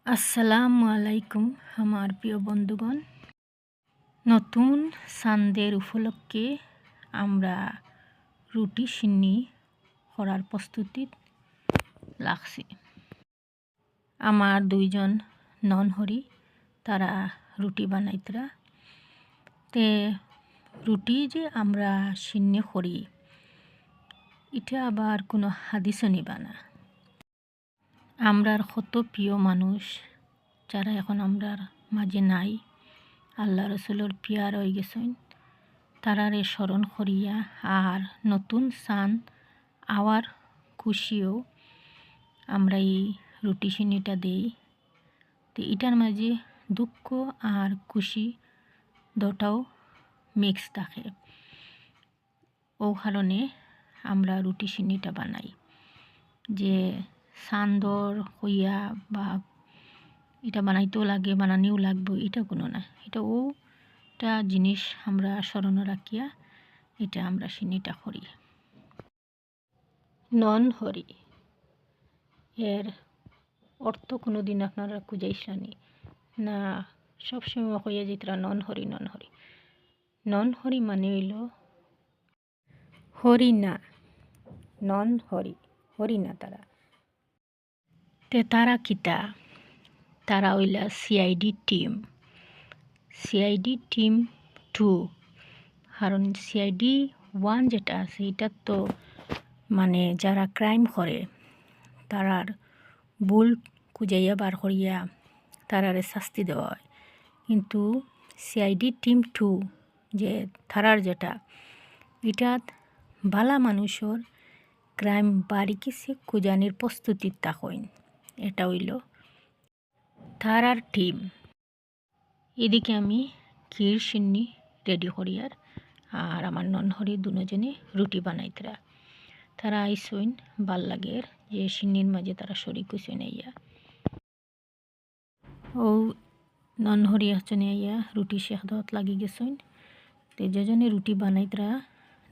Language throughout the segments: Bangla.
আসসালামু আলাইকুম আমার প্রিয় বন্ধুগণ। নতুন চাঁদের উপলক্ষে আমরা রুটি সিন্নি করার প্রস্তুতিত লাগছি। আমার দুইজন ননহরি তারা রুটি বানাইতরা। তে রুটি যে আমরা সিন্নি করি এটা আবার কোনো হাদিসও নিবা না। আমরার কত প্রিয় মানুষ যারা এখন আমরার মাঝে নাই, আল্লাহ রসুলের পিয়ার হয়ে গেছেন, তারারে স্মরণ করিয়া আর নতুন চাঁদ আওয়ার খুশিও আমরা এই রুটি সিন্নিটা দেই। তো এটার মাঝে দুঃখ আর খুশি দুটাও মিক্স থাকে। ও কারণে আমরা রুটি সিন্নিটা বানাই, যে চাঁদর হইয়া বা এটা বানাইতেও লাগে, বানানিও লাগবে, এটা কোনো না। এটা ওটা জিনিস আমরা স্মরণ রাখিয়া এটা আমরা সিন্নিটা করি। ননহরি এর অর্থ কোনো দিন আপনারা খুঁজাইছানি না? সবসময় হইয়া যেতরা ননহরি ননহরি ননহরি মানে হইল হরি না, ননহরি হরি না। তারা কিতা? তারা হইলা সিআইডি টিম 2। কারণ সিআইডি 1 যেটা আছে এটা তো মানে যারা ক্রাইম করে তারার ভুল খুঁজাইয়া বার করিয়া তারারে শাস্তি দেওয়া হয়। কিন্তু সিআইডি টিম 2 যে তারার যেটা, এটা বালা মানুষের ক্রাইম বাড়ি কিছু খুঁজানির প্রস্তুতির তাকইন। এটা হইল তারার টিম। এদিকে আমি ক্ষীর সিন্নি রেডি করিয়ার আর আমার ননহরি দুজনে রুটি বানাইতরা। তারা আইসইন ভাল লাগের যে সিন্নির মাঝে তারা শরিক হইসইন। আইয়া ও ননহরি আসনে আইয়া রুটি শেখ দত লাগি গেছইন। তো যেজনে রুটি বানাইতরা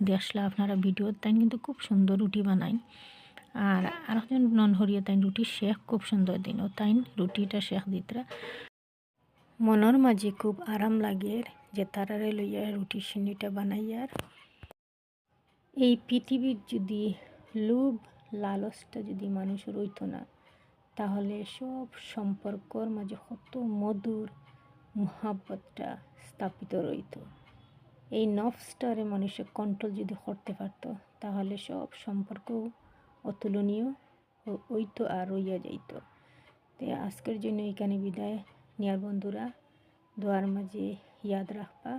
দেখলা আপনারা ভিডিও, তাই কিন্তু খুব সুন্দর রুটি বানাইন। আর আরেকজন ননহরিয়া তাই রুটি শেখ খুব সুন্দর দিন, ও তাই রুটিটা শেখ দিতরা। মনের মাঝে খুব আরাম লাগে যে তারারে লইয়া রুটি সিন্নিটা বানাইয়ার। এই পৃথিবীর যদি লোভ লালসটা যদি মানুষের হইতো না, তাহলে সব সম্পর্কর মাঝে কত মধুর মহাব্বতটা স্থাপিত রইত। এই নফসটারে মানুষের কন্ট্রোল যদি করতে পারত, তাহলে সব সম্পর্ক অতুলনীয় হইতো আর রইয়া যাইত। তো আজকের জন্য এখানে বিদায় নেয়ার বন্ধুরা, দোয়ার মাঝে ইয়াদ রাখবা।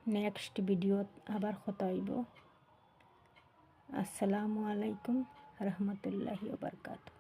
নেক্সট ভিডিও আবার কথা হইব। আসসালামু আলাইকুম রহমতুল্লাহি ওয়া বারাকাতুহু।